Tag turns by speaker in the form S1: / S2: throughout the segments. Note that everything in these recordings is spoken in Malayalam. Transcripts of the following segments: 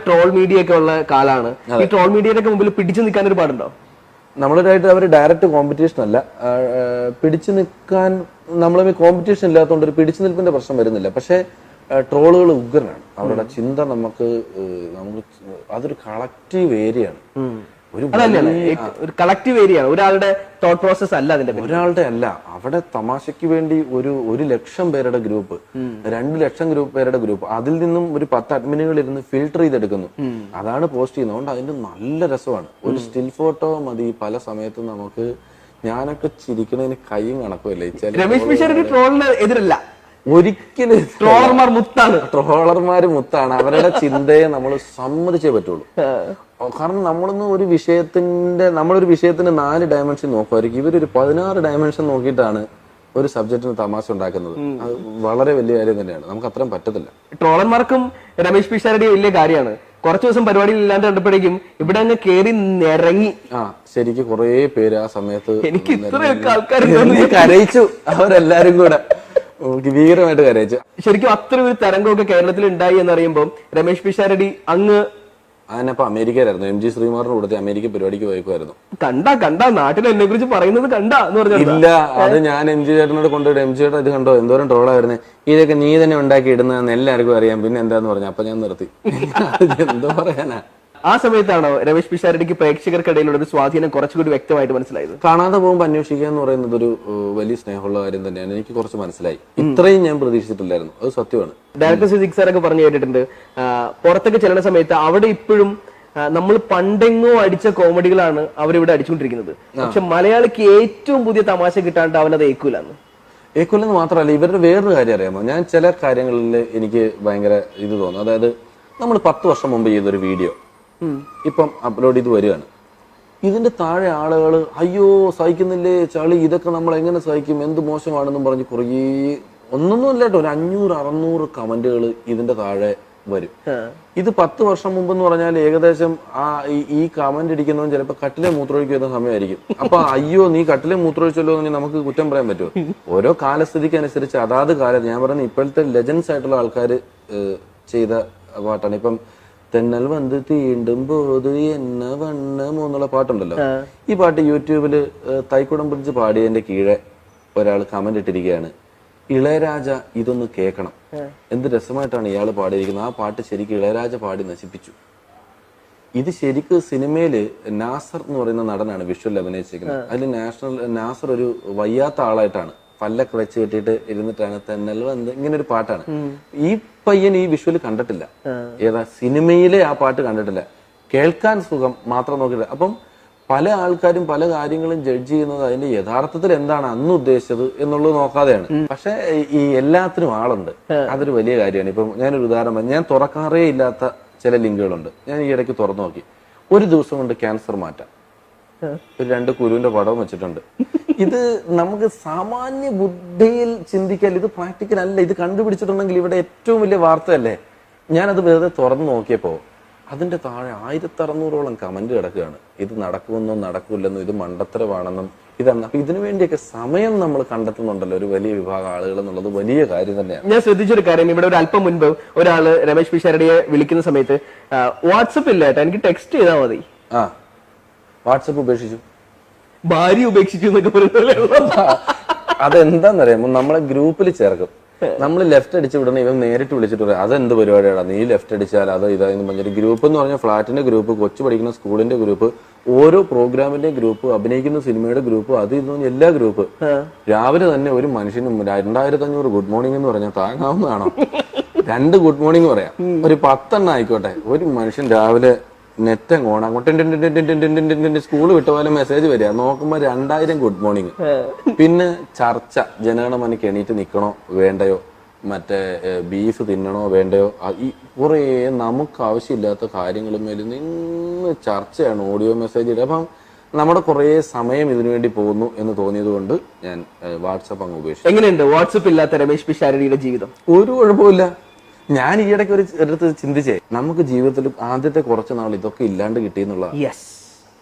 S1: ട്രോൾ മീഡിയ ഒക്കെ ഉള്ള കാലാണ്. ഈ ട്രോൾ മീഡിയയുടെ ഒക്കെ മുമ്പിൽ പിടിച്ചു നിൽക്കാൻ ഒരു പാടുണ്ടോ?
S2: നമ്മളായിട്ട് അവർ ഡയറക്റ്റ് കോമ്പറ്റീഷൻ അല്ല, പിടിച്ചു നിൽക്കാൻ നമ്മളും കോമ്പറ്റീഷൻ ഇല്ലാത്തതുകൊണ്ട് ഒരു പിടിച്ചു നിൽപ്പിന്റെ പ്രശ്നം വരുന്നില്ല. പക്ഷെ ട്രോളുകൾ ഉഗ്രനാണ്. അവരുടെ ചിന്ത നമുക്ക് അതൊരു കളക്റ്റീവ് ഏരിയയാണ്.
S1: ഒരു കളക്റ്റീവ് ഏരിയയാണ്, ഒരാളുടെ തോട്ട് പ്രോസസ് അല്ല. അതിന്റെ
S2: ഒരാളുടെ അല്ല, അവിടെ തമാശയ്ക്ക് വേണ്ടി ഒരു ലക്ഷം പേരുടെ ഗ്രൂപ്പ്, 2 ലക്ഷം പേരുടെ ഗ്രൂപ്പ്, അതിൽ നിന്നും ഒരു 10 അഡ്മിനുകൾ ഇരുന്ന് ഫിൽട്ടർ ചെയ്തെടുക്കുന്നു, അതാണ് പോസ്റ്റ് ചെയ്യുന്നത്. അതുകൊണ്ട് അതിന്റെ നല്ല രസമാണ്. ഒരു സ്റ്റിൽ ഫോട്ടോ മതി പല സമയത്തും നമുക്ക്. ഞാനൊക്കെ ചിരിക്കുന്നതിന് കൈയും കണക്കുമല്ലേ.
S1: രമേശ് പിഷാരടി ട്രോളിന് എതിരല്ല,
S2: ഒരിക്കലും.
S1: ട്രോളർമാര്
S2: മുത്താണ്. അവരുടെ ചിന്തയെ നമ്മൾ സമ്മതിച്ചേ പറ്റുള്ളൂ. കാരണം നമ്മളൊരു വിഷയത്തിന് 4 ഡയമെൻഷൻ നോക്കുമായിരിക്കും. ഇവരൊരു 16 ഡയമെൻഷൻ നോക്കിയിട്ടാണ് ഒരു സബ്ജക്റ്റിന് തമാശ ഉണ്ടാക്കുന്നത്. അത് വളരെ വലിയ കാര്യം തന്നെയാണ്. നമുക്ക് അത്രയും പറ്റത്തില്ല.
S1: ട്രോളന്മാർക്കും രമേശ് പിഷാരടി വലിയ കാര്യമാണ്. കുറച്ചു ദിവസം പരിപാടിയിൽ ഇല്ലാണ്ട് കണ്ടപ്പോഴേക്കും ഇവിടെ അങ്ങ് കേറി നിറങ്ങി.
S2: ശരിക്കും കുറെ പേര് ആ സമയത്ത്
S1: എനിക്ക് ഇത്രയൊക്കെ ആൾക്കാർ
S2: കരയിച്ചു. അവരെല്ലാരും കൂടെ ഭീകരമായിട്ട് കരയിച്ചു.
S1: ശരിക്കും അത്ര ഒരു തരംഗമൊക്കെ കേരളത്തിൽ ഉണ്ടായി എന്നറിയുമ്പോൾ രമേശ് പിഷാരടി അങ്ങ്
S2: അതിനപ്പോ അമേരിക്കയിലായിരുന്നു. MG ശ്രീകുമാറിന് കൊടുത്ത് അമേരിക്ക പരിപാടിക്ക് പോയക്കുമായിരുന്നു.
S1: കണ്ടാ നാട്ടിൽ എന്നെ കുറിച്ച് പറയുന്നത് എന്ന് പറഞ്ഞു.
S2: ഇല്ല, അത് ഞാൻ MG ചേട്ടനോട് കൊണ്ടുപോയിട്ട് MG ചേട്ടൻ ഇത് കണ്ടോ എന്തോരം ട്രോളായിരുന്നു, ഇതൊക്കെ നീ തന്നെ ഉണ്ടാക്കി ഇടുന്നതെന്ന് എല്ലാവർക്കും അറിയാം, പിന്നെ എന്താന്ന് പറഞ്ഞു. അപ്പൊ ഞാൻ നിർത്തി. എന്തോ പറയാനാ.
S1: ആ സമയത്താണോ രമേശ് പിഷാരടിക്ക് പ്രേക്ഷകർക്കിടയിലുള്ള ഒരു സ്വാധീനം കുറച്ചുകൂടി വ്യക്തമായിട്ട് മനസ്സിലായത്?
S2: കാണാതെ പോകുമ്പോൾ അന്വേഷിക്കുക എന്ന് പറയുന്നത് ഒരു വലിയ സ്നേഹമുള്ള കാര്യം തന്നെയാണ്. എനിക്ക് കുറച്ച് മനസ്സിലായി. ഇത്രയും ഞാൻ പ്രതീക്ഷിച്ചിട്ടില്ലായിരുന്നു. അത് സത്യമാണ്.
S1: ഡയറക്ടർ സിദ്ദിഖ് സാറൊക്കെ പറഞ്ഞു കേട്ടിട്ടുണ്ട്, പുറത്തൊക്കെ ചെല്ലുന്ന സമയത്ത് അവിടെ ഇപ്പോഴും നമ്മൾ പണ്ടെങ്ങോ അടിച്ച കോമഡികളാണ് അവരിവിടെ അടിച്ചുകൊണ്ടിരിക്കുന്നത്. പക്ഷെ മലയാളിക്ക് ഏറ്റവും പുതിയ തമാശ കിട്ടാണ്ട് അവനത് ഏക്കൂലെന്ന്
S2: മാത്രമല്ല, ഇവരുടെ വേറൊരു കാര്യം അറിയാമോ? ഞാൻ ചില കാര്യങ്ങളിൽ എനിക്ക് ഭയങ്കര ഇത് തോന്നുന്നു. അതായത് നമ്മൾ 10 വർഷം മുമ്പ് ചെയ്തൊരു വീഡിയോ ഇപ്പം അപ്ലോഡ് ചെയ്ത് വരികയാണ്. ഇതിന്റെ താഴെ ആളുകൾ അയ്യോ സഹിക്കുന്നില്ലേ ചളി, ഇതൊക്കെ നമ്മൾ എങ്ങനെ സഹിക്കും, എന്ത് മോശമാണെന്നും പറഞ്ഞ് കുറേ ഒന്നൊന്നുമില്ല കേട്ടോ, ഒരു 500-600 കമന്റുകൾ ഇതിന്റെ താഴെ വരും. ഇത് 10 വർഷം മുമ്പെന്ന് പറഞ്ഞാൽ ഏകദേശം ഈ കമന്റ് അടിക്കുന്നവൻ ചിലപ്പോൾ കട്ടിലെ മൂത്രമൊഴിക്കുന്ന സമയമായിരിക്കും. അപ്പൊ അയ്യോ നീ കട്ടിലെ മൂത്രമൊഴിച്ചല്ലോ എന്ന് നമുക്ക് കുറ്റം പറയാൻ പറ്റുമോ? ഓരോ കാലസ്ഥിതിക്ക് അനുസരിച്ച് അതാത് കാലത്ത്, ഞാൻ പറയുന്നത് ഇപ്പോഴത്തെ ലെജൻസ് ആയിട്ടുള്ള ആൾക്കാർ ചെയ്ത പാട്ടാണ്. ഇപ്പം തെന്നൽ വന്ന് തീണ്ടും പോത് എന്ന വണ്ണ എന്നുള്ള പാട്ടുണ്ടല്ലോ. ഈ പാട്ട് യൂട്യൂബില് തൈക്കുടം ബ്രിഡ്ജ് പാടിയതിന്റെ കീഴെ ഒരാൾ കമന്റ് ഇട്ടിരിക്കുകയാണ്, ഇളയരാജ ഇതൊന്ന് കേൾക്കണം, എന്ത് രസമായിട്ടാണ് ഇയാൾ പാടിയിരിക്കുന്നത്, ആ പാട്ട് ശരിക്കും ഇളയരാജ പാടി നശിപ്പിച്ചു. ഇത് ശരിക്കും സിനിമയില് നാസർ എന്ന് പറയുന്ന നടനാണ് വിഷ്വൽ അഭിനയിച്ചിരിക്കുന്നത്. അതിൽ നാസർ ഒരു വയ്യാത്ത ആളായിട്ടാണ് പല്ലൊക്കെ വെച്ച് കെട്ടിയിട്ട് ഇരുന്നിട്ടാണ് തെന്നൽ വന്ന് ഇങ്ങനെ ഒരു പാട്ടാണ്. ഈ പയ്യൻ ഈ വിഷ്വല് കണ്ടിട്ടില്ല, ഏതാ സിനിമയിലെ ആ പാട്ട് കണ്ടിട്ടില്ല, കേൾക്കാൻ സുഖം മാത്രം നോക്കിയിട്ടില്ല. അപ്പം പല ആൾക്കാരും പല കാര്യങ്ങളും ജഡ്ജ് ചെയ്യുന്നത് അതിന്റെ യഥാർത്ഥത്തിൽ എന്താണ് അന്ന് ഉദ്ദേശിച്ചത് എന്നുള്ളത് നോക്കാതെയാണ്. പക്ഷെ ഈ എല്ലാത്തിനും ആളുണ്ട്, അതൊരു വലിയ കാര്യമാണ്. ഇപ്പം ഞാനൊരു ഉദാഹരണം, ഞാൻ തുറക്കാറേ ഇല്ലാത്ത ചില ലിങ്കുകളുണ്ട്. ഞാൻ ഈ ഇടയ്ക്ക് തുറന്നു നോക്കി, ഒരു ദിവസം കൊണ്ട് ക്യാൻസർ മാറ്റാം, ഒരു 2 കുരുവിന്റെ പടവും വെച്ചിട്ടുണ്ട്. ഇത് നമുക്ക് സാമാന്യ ബുദ്ധിയിൽ ചിന്തിക്കാൻ ഇത് പ്രാക്ടിക്കൽ അല്ല. ഇത് കണ്ടുപിടിച്ചിട്ടുണ്ടെങ്കിൽ ഇവിടെ ഏറ്റവും വലിയ വാർത്തയല്ലേ. ഞാനത് വെറുതെ തുറന്നു നോക്കിയപ്പോ അതിന്റെ താഴെ 1600ഓളം കമന്റ് കിടക്കുകയാണ്. ഇത് നടക്കുമെന്നോ നടക്കില്ലെന്നോ, ഇത് മണ്ടത്തരമാണെന്നും ഇതാണ്. അപ്പൊ ഇതിനു വേണ്ടിയൊക്കെ സമയം നമ്മൾ കണ്ടെത്തുന്നുണ്ടല്ലോ ഒരു വലിയ വിഭാഗം ആളുകൾ എന്നുള്ളത് വലിയ കാര്യം തന്നെയാണ്.
S1: ഞാൻ ശ്രദ്ധിച്ചൊരു കാര്യം, ഇവിടെ ഒരു അല്പം മുൻപ് ഒരാള് രമേശ് പിഷാരടിയെ വിളിക്കുന്ന സമയത്ത് വാട്സപ്പ് ഇല്ല കേട്ടോ, എനിക്ക് ടെക്സ്റ്റ് ചെയ്താൽ മതി.
S2: വാട്സപ്പ് ഉപേക്ഷിച്ചു,
S1: ഭാര്യ ഉപേക്ഷിച്ചു എന്നൊക്കെ പറയുന്നത്.
S2: അതെന്താന്നറിയാമോ, നമ്മളെ ഗ്രൂപ്പിൽ ചേർക്കും. നമ്മൾ ലെഫ്റ്റ് അടിച്ച് വിടണം, ഇവൻ നേരിട്ട് വിളിച്ചിട്ട് പറയാം അതെന്ത് പരിപാടിയാണ്, നീ ലെഫ്റ്റ് അടിച്ചാൽ അത് ഇതാന്ന് പറഞ്ഞിട്ട് ഗ്രൂപ്പ് എന്ന് പറഞ്ഞാൽ ഫ്ലാറ്റിന്റെ ഗ്രൂപ്പ്, കൊച്ചു പഠിക്കുന്ന സ്കൂളിന്റെ ഗ്രൂപ്പ്, ഓരോ പ്രോഗ്രാമിന്റെ ഗ്രൂപ്പ്, അഭിനയിക്കുന്ന സിനിമയുടെ ഗ്രൂപ്പ്, അത് ഇതൊന്നും എല്ലാ ഗ്രൂപ്പ്. രാവിലെ തന്നെ ഒരു മനുഷ്യനും 2500 ഗുഡ് മോർണിംഗ് എന്ന് പറഞ്ഞാൽ താങ്ങാവുന്നതാണോ? 2 ഗുഡ് മോർണിംഗ് പറയാം, ഒരു 10 എണ്ണം ആയിക്കോട്ടെ. ഒരു മനുഷ്യൻ രാവിലെ നെറ്റ് ഓൺ അങ്ങോട്ട് സ്കൂൾ വിട്ട പോലെ മെസ്സേജ് വരിക, നോക്കുമ്പോ 2000 ഗുഡ് മോർണിംഗ്. പിന്നെ ചർച്ച, ജനഗണമനക്ക് എണീറ്റ് നിക്കണോ വേണ്ടയോ, മറ്റേ ബീഫ് തിന്നണോ വേണ്ടയോ, ഈ കുറെ നമുക്ക് ആവശ്യമില്ലാത്ത കാര്യങ്ങളും മേലിൽ നിന്ന് ചർച്ചയാണ്, ഓഡിയോ മെസ്സേജ് ഇടുക. അപ്പം നമ്മുടെ കുറെ സമയം ഇതിനു വേണ്ടി പോകുന്നു എന്ന് തോന്നിയത് കൊണ്ട് ഞാൻ വാട്സപ്പ് അങ്ങ് ഉപേക്ഷിച്ചു.
S1: എങ്ങനെയുണ്ട് വാട്സപ്പ് ഇല്ലാത്ത രമേശ് പിഷാരടിയുടെ ജീവിതം?
S2: ഒരു കുഴപ്പമില്ല. ഞാൻ ഈ ഇടയ്ക്ക് ഒരിടത്ത് ചിന്തിച്ചേ, നമുക്ക് ജീവിതത്തിൽ ആദ്യത്തെ കുറച്ച് നാൾ ഇതൊക്കെ ഇല്ലാണ്ട് കിട്ടിയെന്നുള്ള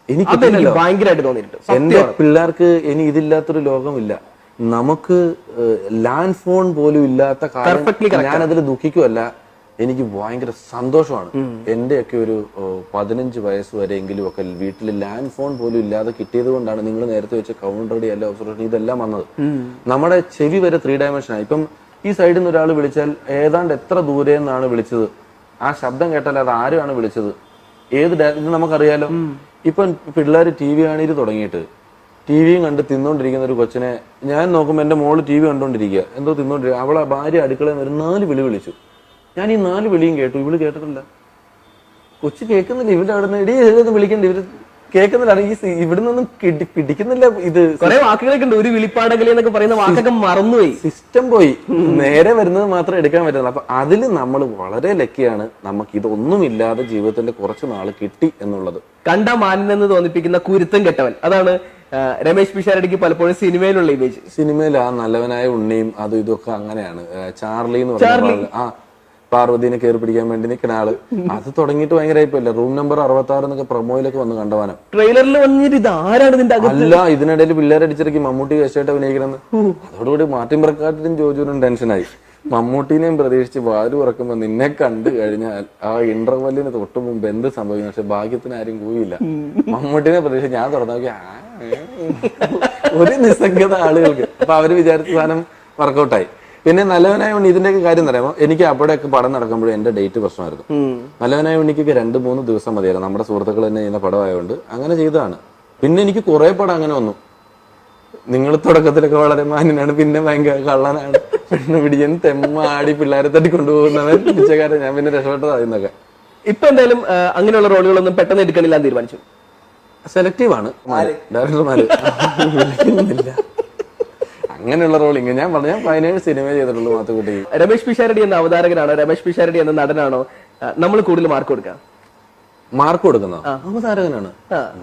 S2: എനിക്ക്
S1: ഭയങ്കരമായിട്ട് തോന്നിയിട്ടുണ്ട്.
S2: എന്റെ പിള്ളേർക്ക് ഇനി ഇതില്ലാത്തൊരു ലോകമില്ല. നമുക്ക് ലാൻഡ് ഫോൺ പോലും ഇല്ലാത്ത കാലം ഞാനതിൽ ദുഃഖിക്കുമല്ല. എനിക്ക് ഭയങ്കര സന്തോഷമാണ്. എന്റെയൊക്കെ ഒരു 15 വയസ്സ് വരെയെങ്കിലും ഒക്കെ വീട്ടിൽ ലാൻഡ് ഫോൺ പോലും ഇല്ലാതെ കിട്ടിയത് കൊണ്ടാണ് നിങ്ങൾ നേരത്തെ വെച്ച കൗണ്ടർ അല്ല ഒബ്സർവേഷൻ ഇതെല്ലാം വന്നത്. നമ്മുടെ ചെവി വരെ 3 ഡയമെൻഷനായി. ഇപ്പം ഈ സൈഡിൽ നിന്ന് ഒരാൾ വിളിച്ചാൽ ഏതാണ്ട് എത്ര ദൂരെ നിന്നാണ് വിളിച്ചത്, ആ ശബ്ദം കേട്ടാൽ അത് ആരാണ് വിളിച്ചത്, ഇത് നമുക്കറിയാലോ. ഇപ്പം പിള്ളേർ TV കാണീര് തുടങ്ങിയിട്ട് ടിവിയും കണ്ട് തിന്നോണ്ടിരിക്കുന്ന ഒരു കൊച്ചിനെ ഞാൻ നോക്കുമ്പോൾ എന്റെ മോള് TV കണ്ടോണ്ടിരിക്കുക, എന്തോ തിന്നോണ്ടിരിക്കുക. അവളെ ഭാര്യ അടുക്കളയിൽ നിന്ന് 4 വിളി വിളിച്ചു. ഞാൻ ഈ 4 വിളിയും കേട്ടു, ഇവള് കേട്ടിട്ടില്ല. കൊച്ചു കേൾക്കുന്നില്ല. ഇവരുടെ അവിടെ നിന്ന് ഇടയിൽ വിളിക്കണ്ട, ഇവര് കേൾക്കുന്നില്ല. ഇവിടെ നിന്നും പിടിക്കുന്നില്ല. ഇത്
S1: കുറെ വാക്കുകളൊക്കെ ഉണ്ട്. ഒരു വിളിപ്പാടകലി എന്നൊക്കെ പറയുന്ന വാക്കൊക്കെ മറന്നുപോയി,
S2: സിസ്റ്റം പോയി. നേരെ വരുന്നത് മാത്രം എടുക്കാൻ പറ്റുന്നത്. അപ്പൊ അതിൽ നമ്മൾ വളരെ ലക്കിയാണ്. നമുക്ക് ഇതൊന്നുമില്ലാതെ ജീവിതത്തിന്റെ കുറച്ച് നാള് കിട്ടി എന്നുള്ളത്.
S1: കണ്ട മാനിനെന്ന് തോന്നിപ്പിക്കുന്ന കുരുത്തം കെട്ടവൻ, അതാണ് രമേശ് പിഷാരടിക്ക് പലപ്പോഴും സിനിമയിലുള്ള ഇമേജ്.
S2: സിനിമയിൽ ആ നല്ലവനായ ഉണ്ണിയും അതും ഇതൊക്കെ അങ്ങനെയാണ്. ചാർലി എന്ന് പറഞ്ഞ ആ പാർവതിനെ കയറി പിടിക്കാൻ വേണ്ടി നിൽക്കുന്ന ആള്, അത് തുടങ്ങിയിട്ട് ഭയങ്കരമായിപ്പോയില്ല. റൂം നമ്പർ 66 എന്നൊക്കെ പ്രൊമോയിലൊക്കെ വന്ന് കണ്ടവാനം.
S1: ട്രെയിലറിൽ വന്നിട്ട് ഇത് ആരാണ് ഇതിന്റെ
S2: അല്ല, ഇതിനിടയിൽ പിള്ളേരടിച്ചിറക്കി മമ്മൂട്ടി വേഷമായിട്ട് അഭിനയിക്കണമെന്ന്. അതോടുകൂടി മാർട്ടിൻ പ്രക്കാട്ടിനും ജോജുവിനും ടെൻഷനായി. മമ്മൂട്ടിനെയും പ്രതീക്ഷിച്ച് വാരു ഉറക്കുമ്പോ നിന്നെ കണ്ടു കഴിഞ്ഞാൽ ആ ഇന്റർവെല്ലിന് തൊട്ട് മുമ്പ് എന്ത് സംഭവിക്കും. പക്ഷെ ഭാഗ്യത്തിന് ആരും കൂയില്ല. മമ്മൂട്ടിനെ പ്രതീക്ഷിച്ച് ഞാൻ തുറന്നു നോക്കി ഒരു നിസ്സംഗത ആളുകൾക്ക്. അപ്പൊ അവര് വിചാരിച്ച സാധനം വർക്കൗട്ടായി. പിന്നെ നല്ലവനായ ഉണ്ണി ഇതിന്റെയൊക്കെ കാര്യം പറയുമ്പോൾ എനിക്ക് അവിടെയൊക്കെ പടം നടക്കുമ്പോഴും എന്റെ ഡേറ്റ് പ്രശ്നമായിരുന്നു. നല്ലവനായ ഉണ്ണിക്കൊക്കെ 2-3 ദിവസം മതിയായിരുന്നു. നമ്മുടെ സുഹൃത്തുക്കൾ തന്നെ ചെയ്യുന്ന പടമായതുകൊണ്ട് അങ്ങനെ ചെയ്തതാണ്. പിന്നെ എനിക്ക് കുറെ പടം അങ്ങനെ വന്നു. നിങ്ങൾ തുടക്കത്തിലൊക്കെ വളരെ മാന്യനാണ്, പിന്നെ ഭയങ്കര കള്ളനാണ്, പെണ്ണ് പിടിക്കാൻ തെമ്മാടി പിള്ളേരെ തട്ടിക്കൊണ്ടുപോകുന്നവൻ പിടിച്ചക്കാരൻ. ഞാൻ പിന്നെ രക്ഷപ്പെട്ടതായിരുന്നൊക്കെ.
S1: ഇപ്പൊ എന്തായാലും അങ്ങനെയുള്ള റോളുകളൊന്നും പെട്ടെന്ന് എടുക്കണില്ല എന്ന് തീരുമാനിച്ചു.
S2: സെലക്റ്റീവാണ് ഡയറക്ടർമാര്. അങ്ങനെയുള്ള റോളിങ് ഞാൻ 17 സിനിമ ചെയ്തിട്ടുള്ളൂ. മാത്തുക്കുട്ടി.
S1: രമേശ് പിഷാരടി എന്ന അവതാരകനാണോ രമേശ് പിഷാരടി എന്ന നടനാണോ നമ്മൾ കൂടുതൽ മാർക്ക് കൊടുക്കാം?
S2: മാർക്ക് കൊടുക്കുന്ന അവതാരകനാണ്.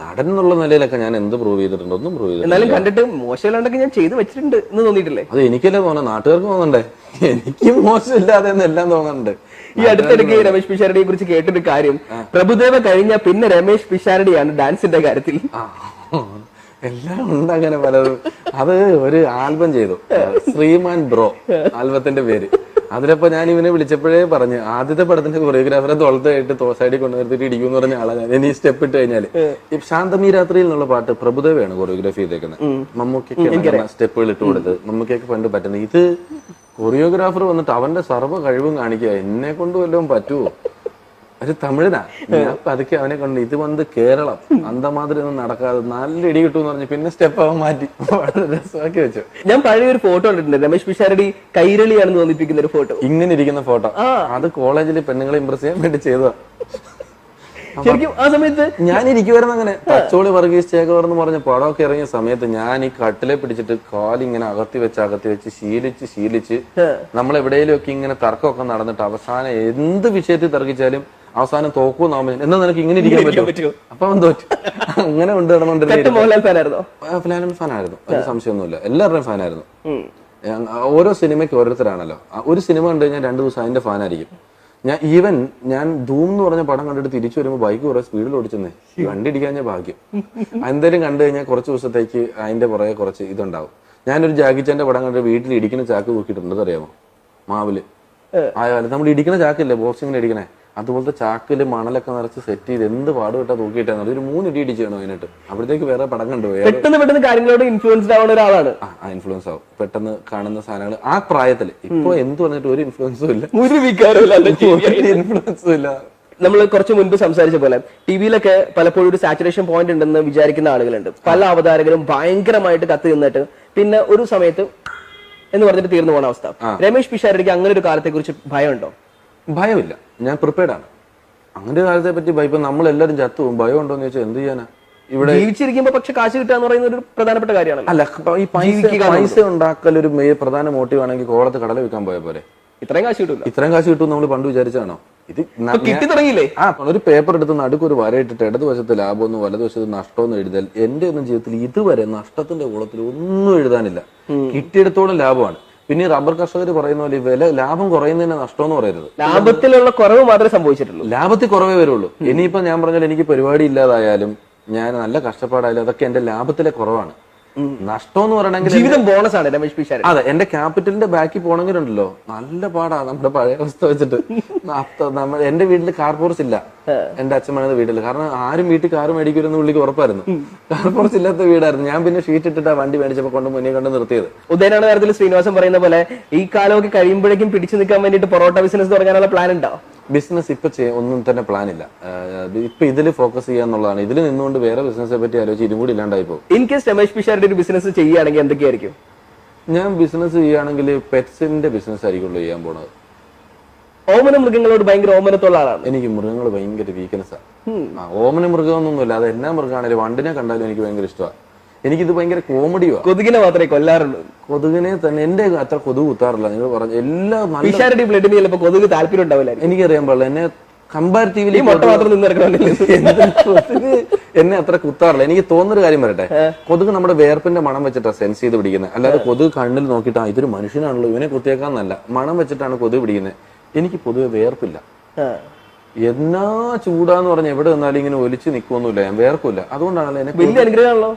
S2: നടൻ എന്നുള്ള നിലയിലൊക്കെ ഞാൻ എന്ത് പ്രൂവ് ചെയ്തിട്ടുണ്ട്? ഒന്നും പ്രൂവ് ചെയ്തിട്ടുണ്ട്.
S1: എന്നാലും കണ്ടിട്ട് മോശമില്ലാണ്ടൊക്കെ ഞാൻ ചെയ്ത് വെച്ചിട്ടുണ്ട് എന്ന് തോന്നിയിട്ടില്ലേ?
S2: അത് എനിക്കല്ലേ തോന്നുന്നത്, നാട്ടുകാർക്ക് തോന്നണ്ടേ? എനിക്ക് മോശമില്ലാതെ എല്ലാം തോന്നുന്നുണ്ട്.
S1: ഈ അടുത്തിടയ്ക്ക് രമേശ് പിഷാരടിയെ കുറിച്ച് കേട്ടൊരു കാര്യം, പ്രഭുദേവ കഴിഞ്ഞ പിന്നെ രമേശ് പിഷാരടിയാണ് ഡാൻസിന്റെ കാര്യത്തിൽ.
S2: എല്ലാം ഉണ്ട് അങ്ങനെ പലതും. അത് ഒരു ആൽബം ചെയ്തു, ശ്രീമാൻ ബ്രോ ആൽബത്തിന്റെ പേര്. അതിലപ്പോ ഞാൻ ഇവനെ വിളിച്ചപ്പോഴേ പറഞ്ഞു, ആദ്യത്തെ പടത്തിന്റെ കൊറിയോഗ്രാഫറെ തോളത്തായിട്ട് സൈഡിൽ കൊണ്ടുവരുത്തിട്ട് ഇടിക്കുമെന്ന് പറഞ്ഞ ആളാണ് ഞാൻ. ഇനി സ്റ്റെപ്പ് ഇട്ട് കഴിഞ്ഞാല് ഈ ശാന്തമീ രാത്രിയിൽ എന്നുള്ള പാട്ട് പ്രഭുദേവയാണ് കൊറിയോഗ്രാഫി ചെയ്തേക്കുന്നത്. മമ്മൂക്കൊക്കെ സ്റ്റെപ്പുകൾ ഇട്ട് കൊടുത്ത് മമ്മൂക്കൊക്കെ പണ്ട് പറ്റുന്നത്. ഇത് കൊറിയോഗ്രാഫർ വന്നിട്ട് അവന്റെ സർവ്വ കഴിവും കാണിക്കുക. എന്നെ കൊണ്ട് വല്ലതും പറ്റുമോ? ഒരു തമിഴനാ. ഞാൻ പതുക്കെ അവനെ കൊണ്ട് ഇത് വന്ന് കേരളം അന്തമാതിരി ഒന്നും നടക്കാതെ നല്ല ഇടി കിട്ടുമെന്ന് പറഞ്ഞു. പിന്നെ സ്റ്റെപ്പ് അവൻ മാറ്റി വളരെ രസമാക്കി വെച്ചു.
S1: ഞാൻ പഴയ ഒരു ഫോട്ടോ കണ്ടിട്ടുണ്ട്, രമേശ് പിഷാരടി കൈരളിയാണെന്ന് തോന്നിപ്പിക്കുന്ന ഒരു ഫോട്ടോ.
S2: ഇങ്ങനെ ഇരിക്കുന്ന ഫോട്ടോ. അത് കോളേജിൽ പെണ്ണുങ്ങളെ ഇംപ്രസ് ചെയ്യാൻ വേണ്ടി ചെയ്തതാ.
S1: ശരിക്കും ആ സമയത്ത്
S2: ഞാൻ ഇരിക്കുവായിരുന്നു അങ്ങനെ. തച്ചോളി വർഗീസ് ചേകവർ എന്ന് പറഞ്ഞ പടമൊക്കെ ഇറങ്ങിയ സമയത്ത് ഞാൻ ഈ കട്ടിലെ പിടിച്ചിട്ട് കാലിങ്ങനെ അകത്തി വെച്ച് ശീലിച്ച് നമ്മൾ എവിടെയെങ്കിലും ഒക്കെ ഇങ്ങനെ തർക്കമൊക്കെ നടന്നിട്ട് അവസാനം എന്ത് വിഷയത്തിൽ തർക്കിച്ചാലും അവസാനം തോക്കൂന്നാവുമ്പോ എന്നാ നിനക്ക് ഇങ്ങനെ ഇരിക്കാൻ പറ്റുമോ? അപ്പൊ അവൻ തോറ്റു. അങ്ങനെ കൊണ്ടുവരണം.
S1: മോഹൻലാൽ ഫാനായിരുന്നോ?
S2: ഫാനായിരുന്നു, ഒരു സംശയമൊന്നുമില്ല. എല്ലാവരുടെയും ഫാനായിരുന്നു. ഓരോ സിനിമയ്ക്ക് ഓരോരുത്തരാണല്ലോ. ഒരു സിനിമ കണ്ടു കഴിഞ്ഞാൽ 2 ദിവസം അതിന്റെ ഫാനായിരിക്കും. ഞാൻ ധൂം എന്ന് പറഞ്ഞ പടം കണ്ടിട്ട് തിരിച്ചു വരുമ്പോൾ ബൈക്ക് കുറെ സ്പീഡിൽ ഓടിച്ചെന്നേ. വണ്ടി ഇടിക്കാൻ ഞാൻ ഭാഗ്യം. എന്തായാലും കണ്ടു കഴിഞ്ഞാൽ കുറച്ച് ദിവസത്തേക്ക് അതിന്റെ പുറകെ കുറച്ച് ഇതുണ്ടാവും. ഞാനൊരു ജാക്കിച്ചാന്റെ പടം കണ്ടിട്ട് വീട്ടിൽ ഇടിക്കുന്ന ചാക്ക് തൂക്കിയിട്ടുണ്ട്, അറിയാമോ? മാവില് ആയാലും നമ്മൾ ഇടിക്കുന്ന ചാക്കില്ലേ ബോക്സിങ്ങിന് ഇടിക്കണേ, അതുപോലത്തെ ചാക്കില് മണലൊക്കെ നിറച്ച് സെറ്റ് ചെയ്ത് എന്ത് പാടുപെട്ടാ തൂക്കിയിട്ടാണ്. ഒരു 3 ഇടി ഇടിച്ചു വേണം അതിനിട്ട്. അപ്പോഴത്തേക്ക് വേറെ പടം കണ്ടുപോയി.
S1: പെട്ടെന്ന് കാര്യങ്ങളോട് ഇൻഫ്ലുവൻസ്ഡ് ആവുന്ന ഒരാളാണ്.
S2: ആ ഇൻഫ്ലുവൻസ് ആവും പെട്ടെന്ന് കാണുന്ന സാധനങ്ങൾ ആ പ്രായത്തില്. ഇപ്പൊ എന്ത് പറഞ്ഞിട്ട് ഒരു ഇൻഫ്ലുവൻസും ഇല്ല, ഇൻഫ്ലുവൻസും ഇല്ല.
S1: നമ്മൾ കുറച്ച് മുൻപ് സംസാരിച്ച പോലെ ടിവിയിലൊക്കെ പലപ്പോഴും ഒരു സാച്ചുറേഷൻ പോയിന്റ് ഉണ്ടെന്ന് വിചാരിക്കുന്ന ആളുകളുണ്ട്. പല അവതാരകരും ഭയങ്കരമായിട്ട് കത്ത് നിന്നിട്ട് പിന്നെ ഒരു സമയത്ത് എന്ന് പറഞ്ഞിട്ട് തീർന്നു പോകുന്ന അവസ്ഥ. രമേശ് പിഷാരടിക്ക് അങ്ങനെ ഒരു കാലത്തെ കുറിച്ച് ഭയമുണ്ടോ?
S2: ഭയമില്ല, ഞാൻ പ്രിപ്പയർഡ് ആണ്. അങ്ങനെ ഒരു കാലത്തെ പറ്റി ഇപ്പൊ നമ്മളെല്ലാരും ചത്തുപോകും. ഭയം ഉണ്ടോന്ന് ചോദിച്ചാൽ എന്ത് ചെയ്യാനാ? ഇവിടെ ജീവിച്ചിരിക്കുമ്പോ
S1: പക്ഷെ കാശ് കിട്ടുക എന്ന് പറയുന്ന ഒരു പ്രധാനപ്പെട്ട കാര്യമാണ്.
S2: അല്ല, ഈ പൈസ ഉണ്ടാക്കൽ ഒരു പ്രധാന മോട്ടീവ് ആണെങ്കിൽ കോളത്ത് കടല വിൽക്കാൻ പോയ പോലെ.
S1: ഇത്രയും കാശ് കിട്ടില്ല.
S2: ഇത്രയും കാശ് കിട്ടും നമ്മൾ പണ്ട് വിചാരിച്ചാണോ? ഇത്
S1: കിട്ടി തുടങ്ങിയില്ലേ?
S2: ഒരു പേപ്പർ എടുത്ത് നടുക്കൊരു വരയിട്ടിട്ട് ഇടതുവശത്ത് ലാഭമൊന്നും വലതുവശത്ത് നഷ്ടമൊന്നും എഴുതാൽ എന്റെ ഒന്നും ജീവിതത്തിൽ ഇതുവരെ നഷ്ടത്തിന്റെ കൂടത്തിൽ ഒന്നും എഴുതാനില്ല. കിട്ടിയിടത്തോളം ലാഭമാണ്. പിന്നെ റബ്ബർ കർഷകർ പറയുന്ന പോലെ വില ലാഭം കുറയുന്നതിന് നഷ്ടമെന്ന് പറയരുത്.
S1: ലാഭത്തിലുള്ള കുറവ് മാത്രമേ സംഭവിച്ചിട്ടുള്ളൂ.
S2: ലാഭത്തിൽ കുറവേ വരുള്ളൂ. ഇനിയിപ്പോ ഞാൻ പറഞ്ഞാൽ എനിക്ക് പരിപാടി ഇല്ലാതായാലും ഞാൻ നല്ല കഷ്ടപ്പാടായാലും അതൊക്കെ എന്റെ ലാഭത്തിലെ കുറവാണ്. നഷ്ടം എന്ന് പറയണമെങ്കിൽ
S1: ജീവിതം ബോണസ് ആണ് രമേശ് പിഷാരടി.
S2: അതെ, എന്റെ ക്യാപിറ്റലിന്റെ ബാക്കിൽ പോകണമെങ്കിലുണ്ടല്ലോ നല്ല പാടാ നമ്മുടെ പഴയ അവസ്ഥ വെച്ചിട്ട്. എന്റെ വീട്ടിൽ കാർ പോർച്ച് ഇല്ല, എന്റെ അച്ഛൻ പണിത വീട്ടിൽ. കാരണം ആരും വീട്ടിൽ കാർ മേടിക്കുമെന്ന് പുള്ളിക്ക് ഉറപ്പായിരുന്നു. കാർ പോർച്ച് ഇല്ലാത്ത വീടായിരുന്നു. ഞാൻ പിന്നെ ഷീറ്റ് ഇട്ടിട്ട് വണ്ടി മേടിച്ചപ്പോ മുന്നേ കൊണ്ട് നിർത്തിയത്.
S1: ഉദയനാണ് കാര്യത്തിൽ ശ്രീനിവാസൻ പറയുന്ന പോലെ ഈ കാലമൊക്കെ കഴിയുമ്പോഴേക്കും പിടിച്ചു നിൽക്കാൻ വേണ്ടിട്ട് പൊറോട്ട ബിസിനസ് തുടങ്ങാനുള്ള പ്ലാൻ ഉണ്ടോ?
S2: ബിസിനസ് ഇപ്പൊ ഒന്നും തന്നെ പ്ലാൻ ഇല്ല. ഇപ്പൊ ഇതിൽ ഫോക്കസ് ചെയ്യാന്നുള്ളതാണ്. ഇതിൽ നിന്നുകൊണ്ട് വേറെ ബിസിനസിനെ പറ്റി ആലോചിച്ച് ഇതും കൂടി ഇല്ലാണ്ടായി പോകും.
S1: ഇൻ കേസ് രമേശ് പിഷാരടി ഒരു ബിസിനസ് ചെയ്യുകയാണെങ്കിൽ എന്തൊക്കെയായിരിക്കും?
S2: ഞാൻ ബിസിനസ് ചെയ്യുകയാണെങ്കിൽ പെറ്റ്സിന്റെ ബിസിനസ് ആയിരിക്കുള്ളൂ ചെയ്യാൻ പോണത്.
S1: ഓമന മൃഗങ്ങളോട് ഭയങ്കര ഓമനത്തുള്ള ആളാണ്.
S2: എനിക്ക് മൃഗങ്ങൾ ഭയങ്കര വീക്ക്നെസ്സാണ്. ഓമന മൃഗമൊന്നുമില്ല, അത് എന്നാ മൃഗമാണെങ്കിലും വണ്ടിനെ കണ്ടാലും എനിക്ക് ഭയങ്കര ഇഷ്ടമാണ്. എനിക്കിത് ഭയങ്കര കോമഡിയാണ്.
S1: കൊതുകിനെ മാത്രമേ കൊല്ലാറുള്ളൂ.
S2: കൊതുകിനെ തന്നെ എന്റെ അത്ര കൊതുക് കുത്താറില്ല. നിങ്ങൾ പറഞ്ഞു എല്ലാം
S1: പിഷാരടി ബ്ലഡിന് ചിലപ്പോൾ കൊതുക് താല്പര്യം ഉണ്ടാവില്ല.
S2: എനിക്കറിയാൻ പാടില്ല. എന്നെ കമ്പാരിറ്റീവ്ലി
S1: മുട്ട മാത്രം
S2: കൊതുക് എന്നെ അത്ര കുത്താറില്ല. എനിക്ക് തോന്നുന്നൊരു കാര്യം പറയട്ടെ, കൊതുക് നമ്മുടെ വേർപ്പിന്റെ മണം വെച്ചിട്ടാണ് സെൻസ് ചെയ്ത് പിടിക്കുന്നത്. അല്ലാതെ കൊതുക് കണ്ണിൽ നോക്കിയിട്ടാ ഇതൊരു മനുഷ്യനാണല്ലോ ഇവനെ കുത്തിയേക്കാന്നല്ല, മണം വെച്ചിട്ടാണ് കൊതുക് പിടിക്കുന്നത്. എനിക്ക് പൊതുവെ വേർപ്പില്ല. എന്നാ ചൂടാന്ന് പറഞ്ഞ എവിടെ നിന്നാലും ഇങ്ങനെ ഒലിച്ച് നിൽക്കുമൊന്നുമില്ല, ഞാൻ വേർക്കില്ല. അതുകൊണ്ടാണല്ലോ എന്നെ
S1: വലിയ അനുഗ്രഹമാണല്ലോ.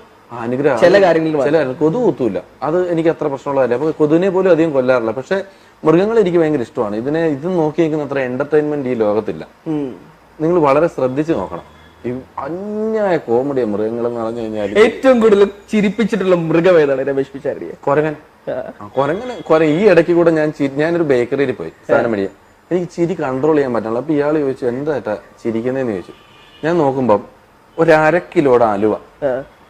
S2: അനുഗ്രഹം.
S1: ചില കാര്യങ്ങളിൽ
S2: കൊതു കുത്തൂല, അത് എനിക്ക് അത്ര പ്രശ്നമുള്ളതല്ല. അപ്പൊ കൊതുവിനെ പോലും അധികം കൊല്ലാറില്ല. പക്ഷെ മൃഗങ്ങൾ എനിക്ക് ഭയങ്കര ഇഷ്ടമാണ്. ഇത് നോക്കി നിൽക്കുന്ന അത്ര എന്റർടൈൻമെന്റ് ഈ ലോകത്തില്ല. നിങ്ങൾ വളരെ ശ്രദ്ധിച്ചു നോക്കണം. ഈ അന്യായ കോമഡിയ മൃഗങ്ങൾ എന്ന് പറഞ്ഞു കഴിഞ്ഞാൽ
S1: ഏറ്റവും കൂടുതൽ ചിരിപ്പിച്ചിട്ടുള്ള മൃഗം ഏതാണ് രമേശ് പിഷാരടിയെ?
S2: കൊരങ്ങൻ. ഈ ഇടയ്ക്ക് കൂടെ ഞാനൊരു ബേക്കറിയിൽ പോയി സാധനം മേടിക്കാൻ. എനിക്ക് ചിരി കൺട്രോൾ ചെയ്യാൻ പറ്റില്ല. അപ്പൊ ഇയാൾ ചോദിച്ചു എന്താ ചിരിക്കുന്നതെന്ന് ചോദിച്ചു. ഞാൻ നോക്കുമ്പം ഒരു 1/2 കിലോയുടെ അലുവ,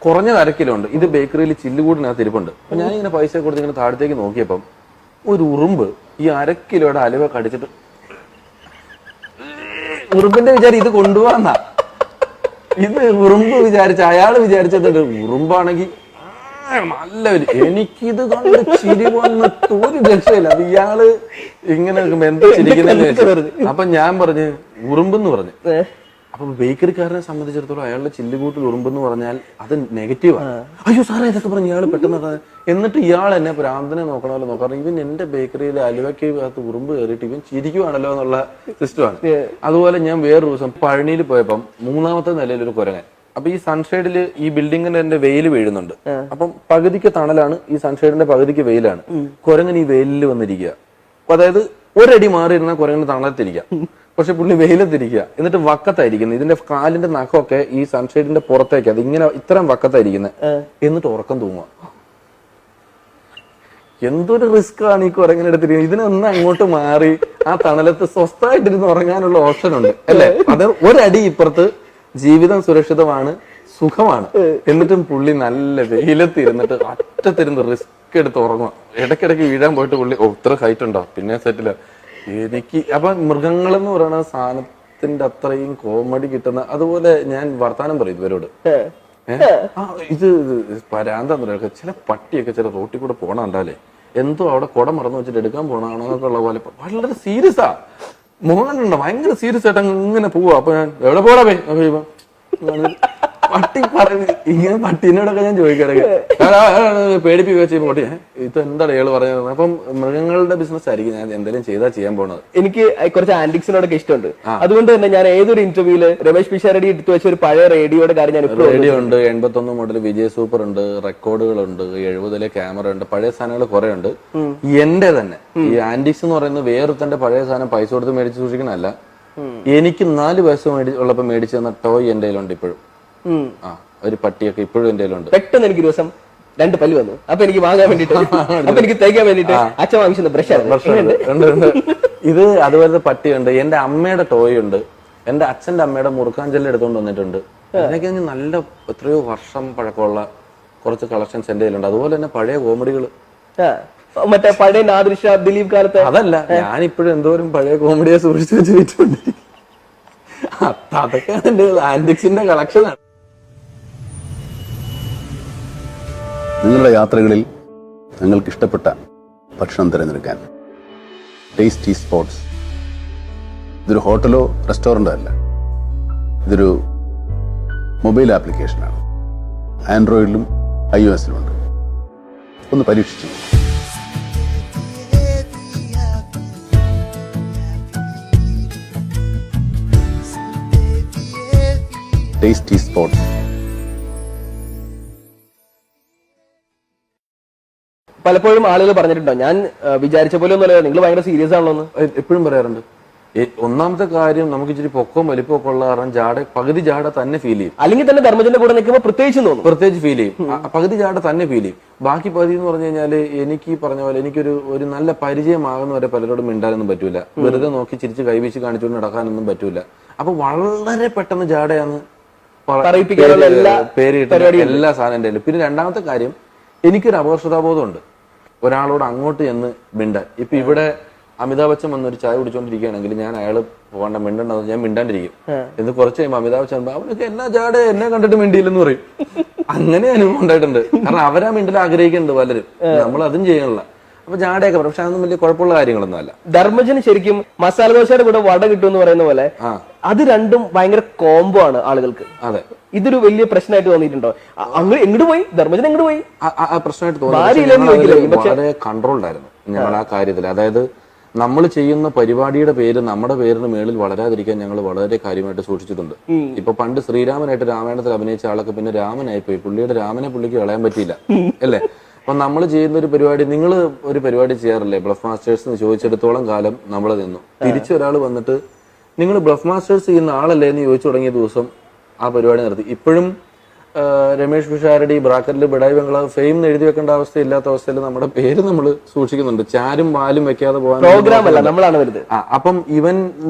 S2: കുറഞ്ഞത് 1/2 കിലോ ഉണ്ട്. ഇത് ബേക്കറിയിൽ ചില്ലുകൂടിനകത്ത് ഇരിപ്പുണ്ട്. അപ്പൊ ഞാനിങ്ങനെ പൈസ കൊടുത്ത് ഇങ്ങനെ താഴത്തേക്ക് നോക്കിയപ്പം ഒരു ഉറുമ്പ് ഈ 1/2 കിലോയുടെ അലുവ കടിച്ചിട്ട്, ഉറുമ്പിന്റെ വിചാരം ഇത് കൊണ്ടുപോവാന്നാ. ഇത് ഉറുമ്പ് വിചാരിച്ച, അയാള് വിചാരിച്ചത് ഉറുമ്പാണെങ്കിൽ നല്ല എനിക്കിത് കണ്ട് ചിരി വന്നിട്ട് ഒരു രക്ഷയില്ല. അപ്പൊ ഇയാള് ഇങ്ങനെ എന്താ ചിരിക്കുന്ന. അപ്പൊ ഞാൻ പറഞ്ഞു ഉറുമ്പെന്ന് പറഞ്ഞു. അപ്പൊ ബേക്കറിക്കാരനെ സംബന്ധിച്ചിടത്തോളം അയാളുടെ ചില്ലുകൂട്ടിൽ ഉറുമ്പെന്ന് പറഞ്ഞാൽ അത് നെഗറ്റീവാണ്. അയ്യോ സാറേ ഇതൊക്കെ പറഞ്ഞു ഇയാൾ പെട്ടെന്ന്. എന്നിട്ട് ഇയാൾ എന്നെ ഭ്രാന്തനെ നോക്കണമല്ലോ നോക്കാം. ഇവൻ എന്റെ ബേക്കറിയിലെ അലുവയ്ക്ക് അകത്ത് ഉറുമ്പ് കയറിയിട്ട് ഇവൻ ചിരിക്കുവാണല്ലോ എന്നുള്ള സിസ്റ്റമാണ്. അതുപോലെ ഞാൻ വേറൊരു ദിവസം പഴനിയിൽ പോയപ്പം 3ാമത്തെ നിലയിൽ ഒരു കുരങ്ങൻ. അപ്പൊ ഈ സൺഷെയ്ഡില് ഈ ബിൽഡിങ്ങിന്റെ എന്റെ വെയിൽ വീഴുന്നുണ്ട്. അപ്പം പകുതിക്ക് തണലാണ്, ഈ സൺഷെയ്ഡിന്റെ പകുതിക്ക് വെയിലാണ്. കുരങ്ങൻ ഈ വെയിലിൽ വന്നിരിക്കുക. അതായത് 1 അടി മാറിയിരുന്ന കുരങ്ങന് തണലത്തിരിക്കാം, പക്ഷെ പുള്ളി വെയിലത്തിരിക്കുക. എന്നിട്ട് വക്കത്തായിരിക്കുന്നത്. ഇതിന്റെ കാലിന്റെ നഖമൊക്കെ ഈ സൺഷെയ്ഡിന്റെ പുറത്തേക്ക്, അത് ഇങ്ങനെ ഇത്രയും വക്കത്തായിരിക്കുന്നത്. എന്നിട്ട് ഉറക്കം തൂങ്ങുക. എന്തൊരു റിസ്ക് ആണ് ഈ കുരങ്ങനെടുത്തിരിക്കുന്നത്. ഇതിനൊന്ന് അങ്ങോട്ട് മാറി ആ തണലത്ത് സ്വസ്ഥമായിട്ടിരുന്ന് ഉറങ്ങാനുള്ള ഓപ്ഷൻ ഉണ്ട് അല്ലെ? അത് 1 അടി ഇപ്പുറത്ത് ജീവിതം സുരക്ഷിതമാണ്, സുഖമാണ്. എന്നിട്ടും പുള്ളി നല്ല വെയിലത്തിരുന്നിട്ട് അറ്റത്തിരുന്ന് റിസ്ക് എടുത്ത് ഉറങ്ങുക. ഇടയ്ക്കിടയ്ക്ക് വീഴാൻ പോയിട്ട് പുള്ളി ഇത്ര ഹൈറ്റ് ഉണ്ടോ പിന്നെ സെറ്റില്ല. എനിക്ക് അപ്പൊ മൃഗങ്ങൾ എന്ന് പറയുന്ന സാധനത്തിന്റെ അത്രയും കോമഡി കിട്ടുന്ന. അതുപോലെ ഞാൻ വർത്താനം പറയും ഇവരോട്, ഇത് പരാന്താന്ന് പറയുക. ചില പട്ടിയൊക്കെ ചില റോട്ടിൽ കൂടെ പോണണ്ടാലേ എന്തോ അവിടെ കുട മറന്നു വെച്ചിട്ട് എടുക്കാൻ പോണാണോ എന്നൊക്കെ ഉള്ള പോലെ വളരെ സീരിയസാ. മോഹനുണ്ടോ ഭയങ്കര സീരിയസ് ആയിട്ട് ഇങ്ങനെ പോവാ. അപ്പൊ ഞാൻ എവിടെ പോടാ പോയി പട്ടി പറഞ്ഞു ഇങ്ങനെ. പട്ടീനോടൊക്കെ ഞാൻ ചോദിക്കാറൊക്കെ പേടിപ്പിക്കുക പോട്ടെ ഇത് എന്താണ് ഇയാള് പറഞ്ഞത്. അപ്പം മൃഗങ്ങളുടെ ബിസിനസ് ആയിരിക്കും ഞാൻ എന്തെങ്കിലും ചെയ്താൽ ചെയ്യാൻ പോണത്.
S1: എനിക്ക് കുറച്ച് ആന്റിക്സിനോടൊക്കെ ഇഷ്ടമുണ്ട്. അതുകൊണ്ട് തന്നെ ഞാൻ ഏതൊരു ഇന്റർവ്യൂല് രമേശ് പിഷാരടി എടുത്തു വെച്ച ഒരു പഴയ റേഡിയോയുടെ കാര്യം ഞാൻ
S2: റേഡിയോ ഉണ്ട്. 81 മോഡൽ വിജയ് സൂപ്പർ ഉണ്ട്, റെക്കോർഡുകളുണ്ട്, 70 ക്യാമറ ഉണ്ട്, പഴയ സാധനങ്ങൾ കുറെ ഉണ്ട്. എന്റെ തന്നെ ഈ ആന്റിക്സ് എന്ന് പറയുന്നത് വേറൊരുത്തന്റെ പഴയ സാധനം പൈസ കൊടുത്ത് മേടിച്ച് സൂക്ഷിക്കണല്ല. എനിക്ക് 4 വയസ്സ് ഉള്ളപ്പോ മേടിച്ചു തന്ന ടോയ് എന്റെ കയ്യിലുണ്ട് ഇപ്പോഴും. ഒരു പട്ടിയൊക്കെ ഇപ്പോഴും എന്റെ കയ്യിലുണ്ട്.
S1: പെട്ടെന്ന് എനിക്ക് ദിവസം 2 പല്ല് വന്നു. അപ്പൊ എനിക്ക് വാങ്ങാൻ വേണ്ടിട്ട്, അപ്പൊ എനിക്ക് തേക്കാൻ വേണ്ടിട്ട് അച്ഛൻ വാങ്ങിച്ച ബ്രഷ്.
S2: ഇത് അതുപോലത്തെ പട്ടിയുണ്ട്. എന്റെ അമ്മയുടെ ടോയ് ഉണ്ട്. എന്റെ അച്ഛന്റെ അമ്മയുടെ മുറുക്കാഞ്ചെല്ലാം എടുത്തോണ്ട് വന്നിട്ടുണ്ട്. അതിനൊക്കെ നല്ല എത്രയോ വർഷം പഴക്കമുള്ള കുറച്ച് കളക്ഷൻസ് എന്റെ കയ്യിലുണ്ട്. അതുപോലെ തന്നെ പഴയ കോമഡികള്,
S1: മറ്റേ പഴയ നാദിർഷ ദിലീപ് കാലത്ത്.
S2: അതല്ല, ഞാനിപ്പോഴും എന്തോരം പഴയ കോമഡിയെ സൂക്ഷിച്ചു വെച്ച് വെച്ചിട്ടുണ്ട്. അതൊക്കെയാണ് എന്റെ ആന്റിക്സിന്റെ കളക്ഷനാണ്.
S3: നിങ്ങളുടെ യാത്രകളിൽ നിങ്ങൾക്ക് ഇഷ്ടപ്പെട്ട ഭക്ഷണം തിരഞ്ഞെടുക്കാൻ ടേസ്റ്റി സ്പോട്സ്. ഇതൊരു ഹോട്ടലോ റെസ്റ്റോറൻറ്റോ അല്ല, ഇതൊരു മൊബൈൽ ആപ്ലിക്കേഷനാണ്. ആൻഡ്രോയിഡിലും iOS-ലും ഉണ്ട്. ഒന്ന് പരീക്ഷിച്ചു. Tasty spots.
S1: പലപ്പോഴും ആളുകൾ പറഞ്ഞിട്ടുണ്ടോ ഞാൻ വിചാരിച്ച പോലെ ഒന്നുമല്ല നിങ്ങൾ ഭയങ്കര സീരിയസ് ആണല്ലോ.
S2: എപ്പോഴും പറയാറുണ്ട്. ഒന്നാമത്തെ കാര്യം നമുക്ക് ഇച്ചിരി പൊക്കവും വലിപ്പമൊക്കെ ഉള്ള കാരണം പകുതി ജാട തന്നെ ഫീൽ ചെയ്യും.
S1: അല്ലെങ്കിൽ തന്നെ ധർമ്മജന്റെ കൂടെ നിൽക്കുമ്പോൾ പ്രത്യേകിച്ച് ഫീൽ
S2: ചെയ്യും. പകുതി ജാട തന്നെ ഫീൽ ചെയ്യും. ബാക്കി പകുതി എന്ന് പറഞ്ഞു കഴിഞ്ഞാല് എനിക്ക് പറഞ്ഞ പോലെ എനിക്കൊരു നല്ല പരിചയമാകുന്ന വരെ പലരോടും മിണ്ടാനൊന്നും പറ്റൂല. വെറുതെ നോക്കി ചിരിച്ച് കൈവീശി കാണിച്ചുകൊണ്ട് നടക്കാനൊന്നും പറ്റൂല. അപ്പൊ വളരെ പെട്ടെന്ന് ജാടയാന്ന് പേര് കിട്ടുന്ന എല്ലാ സാധനം. പിന്നെ രണ്ടാമത്തെ കാര്യം എനിക്കൊരു അപകർഷതാബോധമുണ്ട് ഒരാളോട് അങ്ങോട്ട് ചെന്ന് മിണ്ടാൻ. ഇപ്പൊ ഇവിടെ അമിതാഭ് ബച്ചൻ വന്നൊരു ചായ കുടിച്ചോണ്ടിരിക്കുകയാണെങ്കിൽ ഞാൻ അയാള് പോകണ്ട മിണ്ടണ്ടെന്ന് ഞാൻ മിണ്ടാണ്ടിരിക്കും. എന്ന് കുറച്ച് കഴിയുമ്പോൾ അമിതാഭ് ബച്ചൻ അവനൊക്കെ എന്നാ ജാടെ എന്നെ കണ്ടിട്ട് മിണ്ടിയില്ലെന്ന് പറയും. അങ്ങനെ അനുഭവം ഉണ്ടായിട്ടുണ്ട്. കാരണം അവരാ മിണ്ടൽ ആഗ്രഹിക്കുന്നുണ്ട് പലരും. നമ്മൾ അതും ചെയ്യണില്ല. അപ്പൊ ജാടയൊക്കെ പക്ഷെ അതൊന്നും വലിയ കുഴപ്പമുള്ള കാര്യങ്ങളൊന്നും അല്ല.
S1: ധർമ്മജന് ശരിക്കും മസാല ദോശയുടെ കൂടെ വട കിട്ടും എന്ന് പറയുന്ന പോലെ അത് രണ്ടും ഭയങ്കര കോംബോ ആണ് ആളുകൾക്ക്.
S2: അതെ,
S1: ഇതൊരു വലിയ പ്രശ്നമായിട്ട് തോന്നിയിട്ടുണ്ടോ? അങ്ങ് എങ്ങോട്ട് പോയി ധർമ്മജൻ എങ്ങോട്ട് പോയി
S2: പ്രശ്നമായിട്ട് തോന്നി. വളരെ കൺട്രോൾഡ് ആയിരുന്നു ഞങ്ങൾ ആ കാര്യത്തിൽ. അതായത് നമ്മൾ ചെയ്യുന്ന പരിപാടിയുടെ പേര് നമ്മുടെ പേരിന് മേളിൽ വളരാതിരിക്കാൻ ഞങ്ങൾ വളരെ കാര്യമായിട്ട് സൂക്ഷിച്ചിട്ടുണ്ട്. ഇപ്പൊ പണ്ട് ശ്രീരാമനായിട്ട് രാമായണത്തിൽ അഭിനയിച്ച ആളൊക്കെ പിന്നെ രാമനായി പോയി. പുള്ളിയുടെ രാമനെ പുള്ളിക്ക് കളയാൻ പറ്റിയില്ല അല്ലേ? അപ്പൊ നമ്മൾ ചെയ്യുന്ന ഒരു പരിപാടി, നിങ്ങൾ ഒരു പരിപാടി ചെയ്യാറില്ലേ ബ്ലഫ് മാസ്റ്റേഴ്സ് എന്ന് ചോദിച്ചിടത്തോളം കാലം നമ്മൾ നിന്നു. തിരിച്ചൊരാൾ വന്നിട്ട് നിങ്ങൾ ബ്ലഫ് മാസ്റ്റേഴ്സ് ചെയ്യുന്ന ആളല്ലേ എന്ന് ചോദിച്ചു തുടങ്ങിയ ദിവസം ആ പരിപാടി നിർത്തി. ഇപ്പോഴും രമേഷ് പിഷാരടി ബ്രാക്കറ്റിൽ ബിഡായി ബംഗ്ലാവ് ഫെയിം എഴുതി വെക്കേണ്ട അവസ്ഥ ഇല്ലാത്ത അവസ്ഥയിൽ നമ്മുടെ പേര് നമ്മൾ സൂക്ഷിക്കുന്നുണ്ട്. ചാരും വാലും വെക്കാതെ പോകാൻ
S1: നമ്മളാണ് വരുന്നത്.
S2: അപ്പം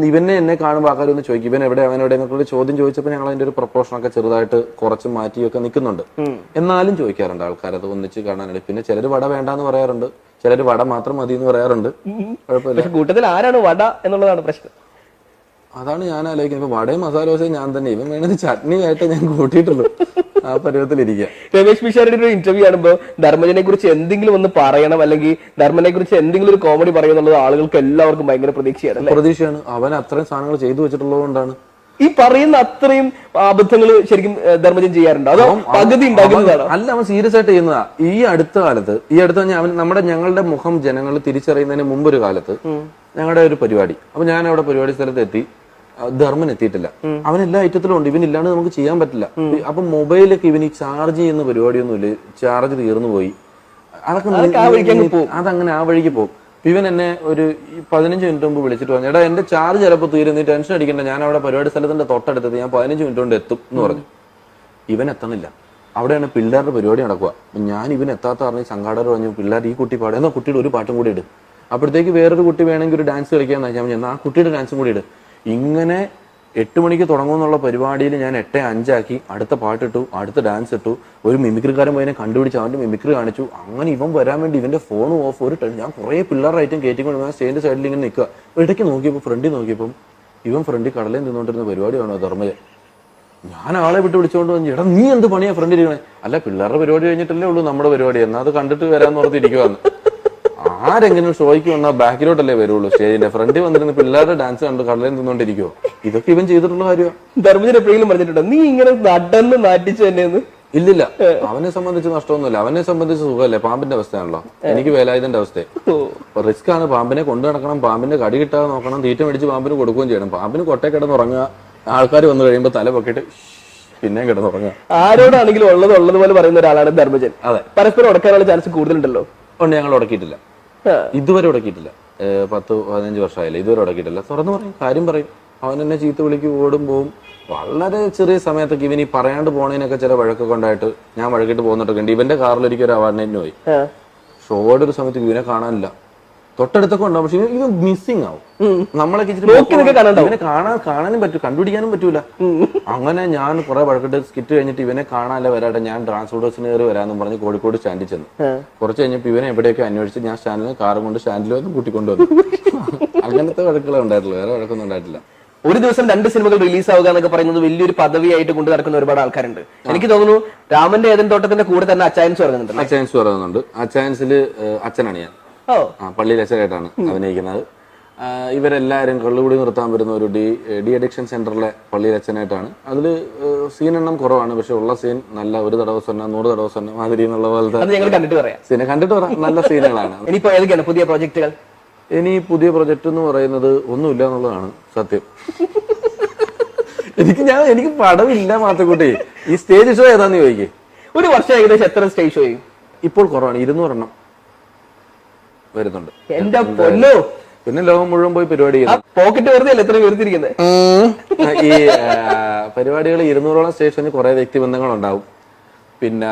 S2: ഇവനെ എന്നെ കാണുമ്പോൾ ആൾക്കാർ ഒന്ന് ചോദിക്കും ഇവൻ എവിടെ എന്നൊക്കെ ചോദ്യം ചോദിച്ചപ്പോൾ ഞങ്ങൾ അതിന്റെ ഒരു പ്രൊപ്പോർഷനൊക്കെ ചെറുതായിട്ട് കുറച്ച് മാറ്റിയൊക്കെ നിൽക്കുന്നുണ്ട്. എന്നാലും ചോദിക്കാറുണ്ട് ആൾക്കാർ അത് ഒന്നിച്ച് കാണാനായിട്ട്. പിന്നെ ചിലർ വട വേണ്ടാന്ന് പറയാറുണ്ട്, ചിലർ വട മാത്രം മതി എന്ന് പറയാറുണ്ട്.
S1: കുഴപ്പമില്ല. കൂട്ടത്തിൽ ആരാണ് വട എന്നുള്ളതാണ് പ്രശ്നം.
S2: അതാണ് ഞാൻ ആലോചിക്കുന്നത്. ഇപ്പൊ വടയും മസാല ദോശയും ഞാൻ തന്നെ, ഇവൻ വേണമെങ്കിൽ ചട്നി ആയിട്ട് ഞാൻ കൂട്ടിയിട്ടുള്ളൂ. ആ പരുവത്തിലിരിക്കുക.
S1: രമേഷ് പിഷാരടിയുടെ ഒരു ഇന്റർവ്യൂ കാണുമ്പോൾ ധർമ്മജനെ കുറിച്ച് എന്തെങ്കിലും ഒന്ന് പറയണം, അല്ലെങ്കിൽ ധർമ്മനെ കുറിച്ച് എന്തെങ്കിലും ഒരു കോമഡി പറയുന്നുള്ളത് ആളുകൾക്ക് എല്ലാവർക്കും ഭയങ്കര പ്രതീക്ഷയാണ്.
S2: അവൻ അത്രയും സാധനങ്ങൾ ചെയ്തു വെച്ചിട്ടുള്ളത് കൊണ്ടാണ്
S1: ഈ പറയുന്ന അത്രയും അബദ്ധങ്ങൾ ശരിക്കും ധർമ്മജൻ ചെയ്യാറുണ്ട്. അതോ പകുതി ഉണ്ടാകുന്നതാണ്?
S2: അല്ല, അവൻ സീരിയസ് ആയിട്ട് ചെയ്യുന്നതാ. ഈ അടുത്ത കാലത്ത് ഞങ്ങളുടെ മുഖം ജനങ്ങൾ തിരിച്ചറിയുന്നതിന് മുമ്പൊരു കാലത്ത് ഞങ്ങളുടെ ഒരു പരിപാടി, അപ്പൊ ഞാൻ അവിടെ പരിപാടി സ്ഥലത്ത് എത്തി. ധർമ്മൻ എത്തിയിട്ടില്ല. അവൻ എല്ലാ ഐറ്റത്തിലും ഉണ്ട്. ഇവനില്ലാണ്ട് നമുക്ക് ചെയ്യാൻ പറ്റില്ല. അപ്പൊ മൊബൈലൊക്കെ ഇവന് ചാർജ് ചെയ്യുന്ന പരിപാടിയൊന്നുമില്ല. ചാർജ് തീർന്നു പോയി. അതങ്ങനെ ആ വഴിക്ക് പോകും. ഇവൻ എന്നെ ഒരു 15 മിനിറ്റ് മുമ്പ് വിളിച്ചിട്ട് പറഞ്ഞു, എടാ എന്റെ ചാർജ് ചിലപ്പോൾ തീരും, നീ ടെൻഷൻ അടിക്കണ്ട, ഞാൻ അവിടെ പരിപാടി സ്ഥലത്തിന്റെ തൊട്ടടുത്തത്, ഞാൻ 15 മിനിറ്റ് കൊണ്ട് എത്തും എന്ന് പറഞ്ഞു. ഇവൻ എത്തണില്ല. അവിടെയാണ് പിള്ളേരുടെ പരിപാടി നടക്കുക. ഞാൻ ഇവൻ എത്താത്ത പറഞ്ഞ് സംഘാടകർ പറഞ്ഞു, പിള്ളേർ ഈ കുട്ടി പാടുക, എന്നാൽ കുട്ടിയുടെ ഒരു പാട്ടും കൂടി ഇട്. അപ്പോഴത്തേക്ക് വേറൊരു കുട്ടി വേണമെങ്കിൽ ഒരു ഡാൻസ് കളിക്കാന്ന് വെച്ചാൽ ഞാൻ ആ കുട്ടിയുടെ ഡാൻസും കൂടി ഇട്. ഇങ്ങനെ 8 മണിക്ക് തുടങ്ങുമെന്നുള്ള പരിപാടിയിൽ ഞാൻ 8:05 ആക്കി. അടുത്ത പാട്ടിട്ടു, അടുത്ത ഡാൻസ് ഇട്ടു. ഒരു മിമിക്രിക്കാരൻ പോയി കണ്ടുപിടിച്ച് അവന്റെ മിമിക്രി കാണിച്ചു. അങ്ങനെ ഇവൻ വരാൻ വേണ്ടി ഇവന്റെ ഫോൺ ഓഫ്. ഞാൻ കുറെ പിള്ളേരുടെ ഐറ്റം കയറ്റിക്കൊണ്ട് ഞാൻ സ്റ്റേജിന്റെ സൈഡിൽ ഇങ്ങനെ നിൽക്കുക. ഇടയ്ക്ക് നോക്കിയപ്പോൾ ഫ്രണ്ടിൽ നോക്കിയപ്പോൾ ഇവൻ ഫ്രണ്ടിൽ കടലയിൽ നിന്നുകൊണ്ടിരുന്ന പരിപാടിയാണോ ധർമ്മജൻ. ഞാൻ ആളെ വിട്ട് വിളിച്ചുകൊണ്ട് വന്നു, എടാ നീ എന്ത് പണിയാ ഫ്രണ്ടിൽ ഇരിക്കണേ? അല്ല, പിള്ളേരുടെ പരിപാടി കഴിഞ്ഞിട്ടല്ലേ ഉള്ളൂ നമ്മുടെ പരിപാടി, എന്നാൽ അത് കണ്ടിട്ട് വരാന്ന് ഓർത്തിരിക്കുവാന്ന്. ആരെങ്കിലും ഷോയ്ക്ക് വന്നാൽ ബാക്കിലോട്ടല്ലേ വരുള്ളൂ. സ്റ്റേജിന്റെ ഫ്രണ്ടിൽ വന്നിരുന്ന പിള്ളേരുടെ ഡാൻസ് കണ്ട് കടലിൽ നിന്നുകൊണ്ടിരിക്കുവോ? ഇതൊക്കെ ഇവൻ ചെയ്തിട്ടുള്ള കാര്യമാണ്.
S1: ധർമ്മജൻ എപ്പോഴെങ്കിലും പറഞ്ഞിട്ടുണ്ടോ നീ ഇങ്ങനെ നടന്ന് നാട്ടിച്ചു തന്നെയെന്ന്?
S2: ഇല്ലില്ല, അവനെ സംബന്ധിച്ച് നഷ്ടമൊന്നുമില്ല. അവനെ സംബന്ധിച്ച് സുഖമല്ലേ. പാമ്പിന്റെ അവസ്ഥയാണല്ലോ, എനിക്ക് വേലായുധന്റെ അവസ്ഥ. റിസ്ക് ആണ്. പാമ്പിനെ കൊണ്ടു നടക്കണം, പാമ്പിന്റെ കടി കിട്ടാതെ നോക്കണം, തീറ്റ മേടിച്ച് പാമ്പിന് കൊടുക്കുകയും ചെയ്യണം. പാമ്പിന് കൊട്ടേ കിടന്നുറങ്ങുക, ആൾക്കാർ വന്നു കഴിയുമ്പോൾ തല പൊക്കിയിട്ട് പിന്നെയും കിടന്നുറങ്ങുക.
S1: ആരോടാണെങ്കിലും ഉള്ളതുപോലെ പറയുന്ന ഒരാളാണ് ധർമ്മജൻ.
S2: അതെ,
S1: പരസ്പരം ഉടക്കാനുള്ള ചാൻസ് കൂടുതലുണ്ടല്ലോ.
S2: ഉണ്ട്. ഞങ്ങൾ ഉടക്കിയിട്ടില്ല, ഇതുവരെ ഉടക്കിയിട്ടില്ല. 10-15 വർഷമായില്ല, ഇതുവരെ ഉടക്കിയിട്ടില്ല. തുറന്നു പറയും, കാര്യം പറയും. അവൻ എന്നെ ചീത്ത വിളിക്കും, ഓടും പോവും. വളരെ ചെറിയ സമയത്തൊക്കെ ഇവൻ ഈ പറയാണ്ട് പോണതിനൊക്കെ ചില വഴക്കൊക്കെ ഉണ്ടായിട്ട് ഞാൻ വഴക്കിട്ട് പോകുന്നിട്ടൊക്കെ ഉണ്ട്. ഇവന്റെ കാറിലൊരിക്കൽ ഒരു അവാർഡിന് പോയി. ഷോയുടെ ഒരു സമയത്ത് ഇവനെ കാണാനില്ല. തൊട്ടടുത്തൊക്കെ ഉണ്ടാവും, പക്ഷെ ഇവൻ മിസ്സിങ് ആവും. നമ്മളൊക്കെ ഇവനെ കാണാനും പറ്റും, കണ്ടുപിടിക്കാനും പറ്റൂല. അങ്ങനെ ഞാൻ കുറെ വഴക്കിട്ട് സ്കിറ്റ് കഴിഞ്ഞിട്ട് ഇവനെ കാണാനല്ല വരാട്ടെ, ഞാൻ ട്രാൻസ്പോർട്ടേഴ്സിന് കയറി വരാമെന്ന് പറഞ്ഞ് കോഴിക്കോട് സ്റ്റാൻഡിൽ ചെന്നു. കുറച്ച് കഴിഞ്ഞപ്പോൾ ഇവനെ എവിടെയൊക്കെ അന്വേഷിച്ച് ഞാൻ സ്റ്റാൻഡിൽ കാറും കൊണ്ട് സ്റ്റാൻഡിൽ വന്ന് കൂട്ടിക്കൊണ്ടുവന്നു. അങ്ങനത്തെ വഴക്കുകളെ ഉണ്ടായിട്ടുള്ളൂ, വേറെ വഴക്കൊന്നും ഉണ്ടായിട്ടില്ല.
S1: ഒരു ദിവസം 2 സിനിമകൾ റിലീസ് ആവുക എന്നൊക്കെ പറയുന്നത് വലിയൊരു പദവിയായിട്ട് കൊണ്ട് നടക്കുന്ന ഒരുപാട് ആൾക്കാരുണ്ട്. എനിക്ക് തോന്നുന്നു രാമന്റെ ഏതൻ തോട്ടത്തിന്റെ കൂടെ തന്നെ അച്ചായൻസ് പറയുന്നുണ്ട്.
S2: അച്ചായൻസില് അച്ഛനാണ് ഞാൻ. പള്ളിയിൽ അച്ഛനായിട്ടാണ് അഭിനയിക്കുന്നത്. ഇവരെല്ലാവരും കള്ളുകൂടി നിർത്താൻ വരുന്ന ഒരു ഡി അഡിക്ഷൻ സെന്ററിലെ പള്ളിയിൽ അച്ഛനായിട്ടാണ്. അതിൽ സീൻ എണ്ണം കുറവാണ്, പക്ഷെ ഉള്ള സീൻ നല്ല 1 തടവ സ്വന്ന 100 തടവ സ്വന്ന മാതിരി എന്നുള്ള പോലത്തെ കണ്ടിട്ട് പറയാം. നല്ല സീനുകളാണ്.
S1: ഇനിയിപ്പോ ഏതൊക്കെയാണ് പുതിയ പ്രോജക്റ്റുകൾ?
S2: ഇനി പുതിയ പ്രൊജക്ട് എന്ന് പറയുന്നത് ഒന്നുമില്ല എന്നുള്ളതാണ് സത്യം. എനിക്ക് പടമില്ല മാത്തക്കുട്ടി. ഈ സ്റ്റേജ് ഷോ ഏതാന്ന് ചോദിക്കേ.
S1: ഒരു വർഷം ഏകദേശം എത്ര സ്റ്റേജ് ഷോ ചെയ്യും?
S2: ഇപ്പോൾ കുറവാണ്, 200 എണ്ണം. വരുന്നുണ്ട്.
S1: എന്റെ പൊന്നോ,
S2: പിന്നെ ലോകം മുഴുവൻ പോയി പരിപാടി ചെയ്യുന്നു.
S1: പോക്കറ്റ് വെറുതെ അല്ല എത്ര വീർത്തിരിക്കുന്നത്.
S2: ഈ പരിപാടികൾ 200ഓളം സ്റ്റേഷനിൽ കുറെ വ്യക്തിബന്ധങ്ങൾ ഉണ്ടാവും, പിന്നെ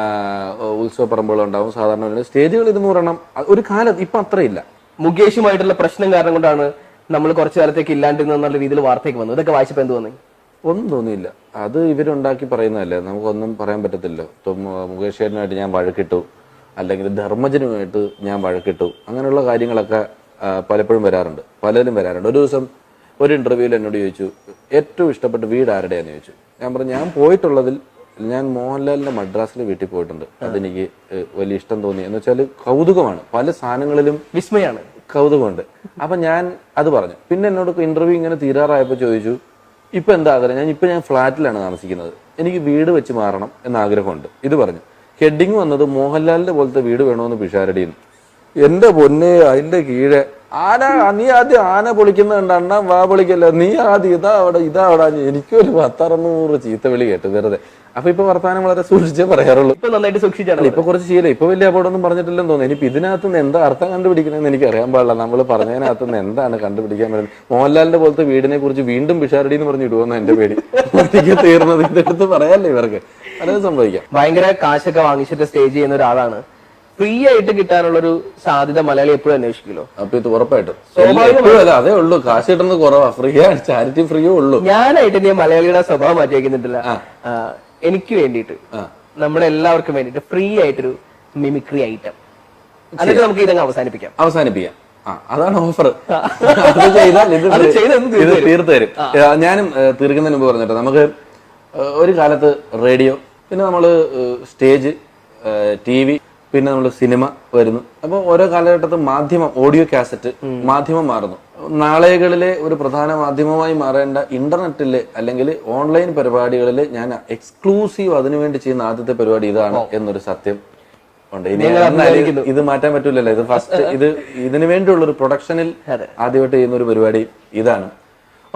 S2: ഉത്സവ പറമ്പുകൾ ഉണ്ടാവും. സാധാരണ സ്റ്റേജുകൾ 200 ഒരു കാലത്ത്, ഇപ്പൊ അത്രയില്ല.
S1: മുകേഷുമായിട്ടുള്ള പ്രശ്നം കാരണം കൊണ്ടാണ് നമ്മൾ കുറച്ചു കാലത്തേക്ക് ഇല്ലാണ്ടിരുന്നുള്ള രീതിയിൽ വാർത്തയ്ക്ക് വന്നു. ഇതൊക്കെ വായിച്ചപ്പോ എന്ത് തോന്നി?
S2: ഒന്നും തോന്നിയില്ല. അത് ഇവരുണ്ടാക്കി പറയുന്നതല്ലേ, നമുക്കൊന്നും പറയാൻ പറ്റത്തില്ലോ. ഇപ്പം മുകേഷ് ചേട്ടനുമായിട്ട് ഞാൻ വഴക്കിട്ടു, അല്ലെങ്കിൽ ധർമ്മജനുമായിട്ട് ഞാൻ വഴക്കിട്ടു, അങ്ങനെയുള്ള കാര്യങ്ങളൊക്കെ പലപ്പോഴും വരാറുണ്ട്, പലരും വരാറുണ്ട്. ഒരു ദിവസം ഒരു ഇന്റർവ്യൂവിൽ എന്നോട് ചോദിച്ചു, ഏറ്റവും ഇഷ്ടപ്പെട്ട വീട് ആരുടെയാന്ന് ചോദിച്ചു. ഞാൻ പറഞ്ഞു, ഞാൻ പോയിട്ടുള്ളതിൽ ഞാൻ മോഹൻലാലിന്റെ മദ്രാസിലെ വീട്ടിൽ പോയിട്ടുണ്ട്. അതെനിക്ക് വലിയ ഇഷ്ടം തോന്നി. എന്ന് വെച്ചാൽ കൗതുകമാണ്, പല സാധനങ്ങളിലും
S1: വിസ്മയാണ്,
S2: കൗതുകമുണ്ട്. അപ്പൊ ഞാൻ അത് പറഞ്ഞു. പിന്നെ എന്നോട് ഇന്റർവ്യൂ ഇങ്ങനെ തീരാറായപ്പോ ചോദിച്ചു, ഇപ്പൊ എന്താ ആഗ്രഹം? ഞാൻ ഫ്ലാറ്റിലാണ് താമസിക്കുന്നത്, എനിക്ക് വീട് വെച്ച് മാറണം എന്ന ആഗ്രഹമുണ്ട്. ഇത് പറഞ്ഞു. ഹെഡിങ് വന്നത് മോഹൻലാലിന്റെ പോലത്തെ വീട് വേണമെന്ന് പിഷാരടിയെന്ന്. എന്റെ പൊന്നെ, അതിന്റെ കീഴെ നീ ആദ്യം ആന പൊളിക്കുന്ന കണ്ട അണ്ണാ വാ പൊളിക്കല്ല, നീ ആദ്യം ഇതാ അവിടെ എനിക്കൊരു 10-600 ചീത്തവിളി കേട്ടു വെറുതെ. അപ്പൊ ഇപ്പൊ വർത്താനം വളരെ സൂക്ഷിച്ചേ പറയാറുള്ളൂ.
S1: ഇപ്പൊ നന്നായിട്ട് സൂക്ഷിച്ചാണ്.
S2: ഇപ്പൊ കുറച്ച് ശീലം, ഇപ്പൊ വലിയ അപകടമൊന്നും പറഞ്ഞിട്ടില്ലെന്ന് തോന്നുന്നു. ഇനിയിപ്പോ ഇതിനകത്തുനിന്ന് എന്താ അർത്ഥം കണ്ടുപിടിക്കണമെന്ന് എനിക്ക് അറിയാൻ പാടില്ല. നമ്മൾ പറഞ്ഞതിനകത്തുനിന്ന് എന്താണ് കണ്ടുപിടിക്കാൻ പറ്റുന്നത്? മോഹൻലാലിന്റെ പോലത്തെ വീടിനെ കുറിച്ച് വീണ്ടും പിഷാരടി എന്ന് പറഞ്ഞു ഇടുവെന്ന് എന്റെ പേടി. തീർന്നത് ഇതെടുത്ത് പറയാല്ലേ ഇവർക്ക്, അതൊക്കെ സംഭവിക്കാം.
S1: ഭയങ്കര കാശൊക്കെ വാങ്ങിച്ചിട്ട് സ്റ്റേജ് ചെയ്യുന്ന ഒരാളാണ്. ഫ്രീ ആയിട്ട് കിട്ടാനുള്ളൊരു സാധ്യത മലയാളി എപ്പോഴും അന്വേഷിക്കുമല്ലോ.
S2: അപ്പൊ ഇത് ഉറപ്പായിട്ടും അതേ ഉള്ളൂ, കാശ് കിട്ടുന്നത് കുറവാ, ഫ്രീ ആണ്, ചാരിറ്റി ഫ്രീയോ ഉള്ളൂ.
S1: ഞാനായിട്ട് ഞാൻ മലയാളിയുടെ സ്വഭാവം മാറ്റി വയ്ക്കുന്നിട്ടില്ല. എനിക്ക് വേണ്ടിയിട്ട്, നമ്മുടെ എല്ലാവർക്കും വേണ്ടിയിട്ട് ഫ്രീ ആയിട്ടൊരു മിമിക്രി ഐറ്റം, എന്നിട്ട് നമുക്ക് ഇതങ്ങ് അവസാനിപ്പിക്കാം.
S2: അതാണ് ഓഫർ. ഇത് തീർത്തു തരും. ഞാനും തീർക്കുന്നതിന് മുമ്പ് പറഞ്ഞിട്ട്, നമുക്ക് ഒരു കാലത്ത് റേഡിയോ, പിന്നെ നമ്മള് സ്റ്റേജ്, TV, പിന്നെ നമ്മൾ സിനിമ വരുന്നു. അപ്പൊ ഓരോ കാലഘട്ടത്തും മാധ്യമം, ഓഡിയോ കാസറ്റ് മാധ്യമം മാറുന്നു. നാളെകളിലെ ഒരു പ്രധാന മാധ്യമമായി മാറേണ്ട ഇന്റർനെറ്റില് അല്ലെങ്കിൽ ഓൺലൈൻ പരിപാടികളിൽ ഞാൻ എക്സ്ക്ലൂസീവ് അതിനുവേണ്ടി ചെയ്യുന്ന ആദ്യത്തെ പരിപാടി ഇതാണ് എന്നൊരു സത്യം ഉണ്ട്. ഇനി ഇത് മാറ്റാൻ പറ്റൂലല്ലോ. ഇത് ഫസ്റ്റ്, ഇതിനു വേണ്ടിയുള്ള ഒരു പ്രൊഡക്ഷനിൽ ആദ്യമായിട്ട് ചെയ്യുന്ന ഒരു പരിപാടി ഇതാണ്.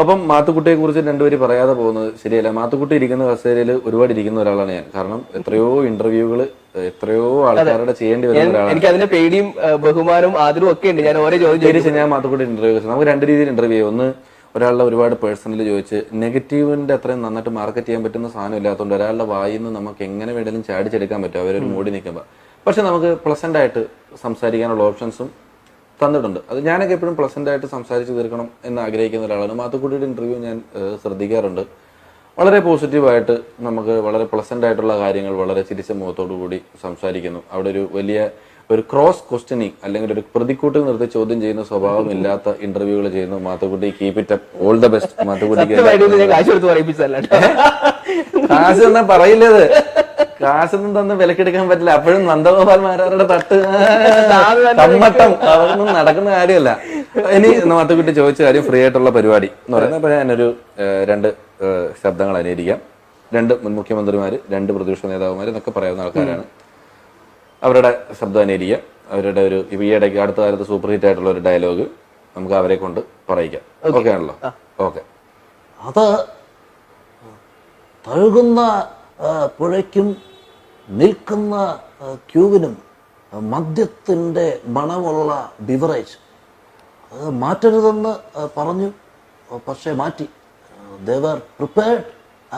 S2: അപ്പം മാത്തുക്കുട്ടിയെ കുറിച്ച് രണ്ടുപേരും പറയാതെ പോകുന്നത് ശരിയല്ല. മാത്തുക്കുട്ടി ഇരിക്കുന്ന കസേരയിൽ ഒരുപാട് ഇരിക്കുന്ന ഒരാളാണ് ഞാൻ. കാരണം എത്രയോ ഇന്റർവ്യൂകള്, എത്രയോ ആൾക്കാരുടെ ചെയ്യേണ്ടി വരുന്ന ഒരാളാണ്.
S1: എനിക്ക് അതിന്റെ പേടിയും ബഹുമാനവും ആദരവും ഒക്കെ ഉണ്ട്. ഞാൻ ഓരോ ചോദിച്ചു,
S2: ഞാൻ മാത്തുക്കുട്ടി ഇന്റർവ്യൂ നമുക്ക് 2 രീതിയിൽ ഇന്റർവ്യൂ ചെയ്യും. ഒന്ന്, ഒരാളുടെ ഒരുപാട് പേഴ്സണൽ ചോദിച്ച് നെഗറ്റീവിന്റെ അത്രയും നന്നായിട്ട് മാർക്കറ്റ് ചെയ്യാൻ പറ്റുന്ന സാധനം ഇല്ലാത്തതുകൊണ്ട് ഒരാളുടെ വായിൽ നിന്ന് നമുക്ക് എങ്ങനെ വേണമെങ്കിലും ചാടിച്ചെടുക്കാൻ പറ്റും അവരൊരു മൂടി നിൽക്കുമ്പോൾ. പക്ഷെ നമുക്ക് പ്ലസന്റ് ആയിട്ട് സംസാരിക്കാനുള്ള ഓപ്ഷൻസും തന്നിട്ടുണ്ട്. അത് ഞാനൊക്കെ എപ്പോഴും പ്ലസന്റ് ആയിട്ട് സംസാരിച്ച് തീർക്കണം എന്ന് ആഗ്രഹിക്കുന്ന ഒരാളാണ്. മാത്തുക്കുട്ടിയുടെ ഇന്റർവ്യൂ ഞാൻ ശ്രദ്ധിക്കാറുണ്ട്. വളരെ പോസിറ്റീവായിട്ട്, നമുക്ക് വളരെ പ്ലസന്റ് ആയിട്ടുള്ള കാര്യങ്ങൾ വളരെ ചിരിച്ച മുഖത്തോടു കൂടി സംസാരിക്കുന്നു. അവിടെ ഒരു ക്രോസ് ക്വസ്റ്റ്യനിങ് അല്ലെങ്കിൽ ഒരു പ്രതിക്കൂട്ടിൽ നിർത്തി ചോദ്യം ചെയ്യുന്ന സ്വഭാവം ഇല്ലാത്ത ഇന്റർവ്യൂകൾ ചെയ്യുന്നു Mathukutty. Keep it up, all the best മാത്തുക്കുട്ടിക്ക്. കാശ് എന്നാ പറയില്ലത്, കാശൊന്നും തന്ന് വിലക്കെടുക്കാൻ പറ്റില്ല. അപ്പോഴും നന്ദഗോപാൽ മാരാരുടെ തട്ട് കമ്മട്ടം അതൊന്നും നടക്കുന്ന കാര്യമല്ല. ഇനി മാത്തുക്കുട്ടി ചോദിച്ച കാര്യം ഫ്രീ ആയിട്ടുള്ള പരിപാടി എന്ന് പറയുന്നത്, അപ്പൊ ഞാനൊരു 2 ശബ്ദങ്ങൾ അനുകരിക്കാം. 2 മുൻ മുഖ്യമന്ത്രിമാര്, 2 പ്രതിപക്ഷ നേതാവുമാര് എന്നൊക്കെ പറയാവുന്ന ആൾക്കാരാണ്. അവരുടെ ശബ്ദം അനുകരിക്കാം. അവരുടെ ഒരു ഈയിടയ്ക്ക് അടുത്ത കാലത്ത് സൂപ്പർ ഹിറ്റ് ആയിട്ടുള്ള ഒരു ഡയലോഗ് നമുക്ക് അവരെ കൊണ്ട് പറയിക്കാം. ഓക്കെ ആണല്ലോ? ഓക്കെ.
S4: അത് തഴുകുന്ന പുഴയ്ക്കും നിൽക്കുന്ന ക്യൂവിനും മദ്യത്തിൻ്റെ മണമുള്ള ബിവറേജ് അത് മാറ്റരുതെന്ന് പറഞ്ഞു, പക്ഷേ മാറ്റി. They were prepared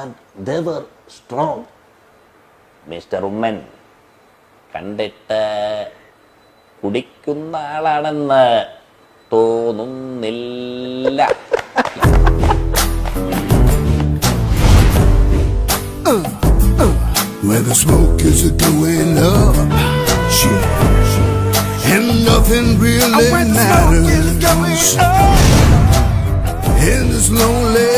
S4: and they were strong.
S5: Mister Oommen കണ്ടിട്ട് കുടിക്കുന്ന ആളാണെന്ന് തോന്നുന്നില്ല.
S6: Where the smoke is going up, yeah, and nothing really matters in this lonely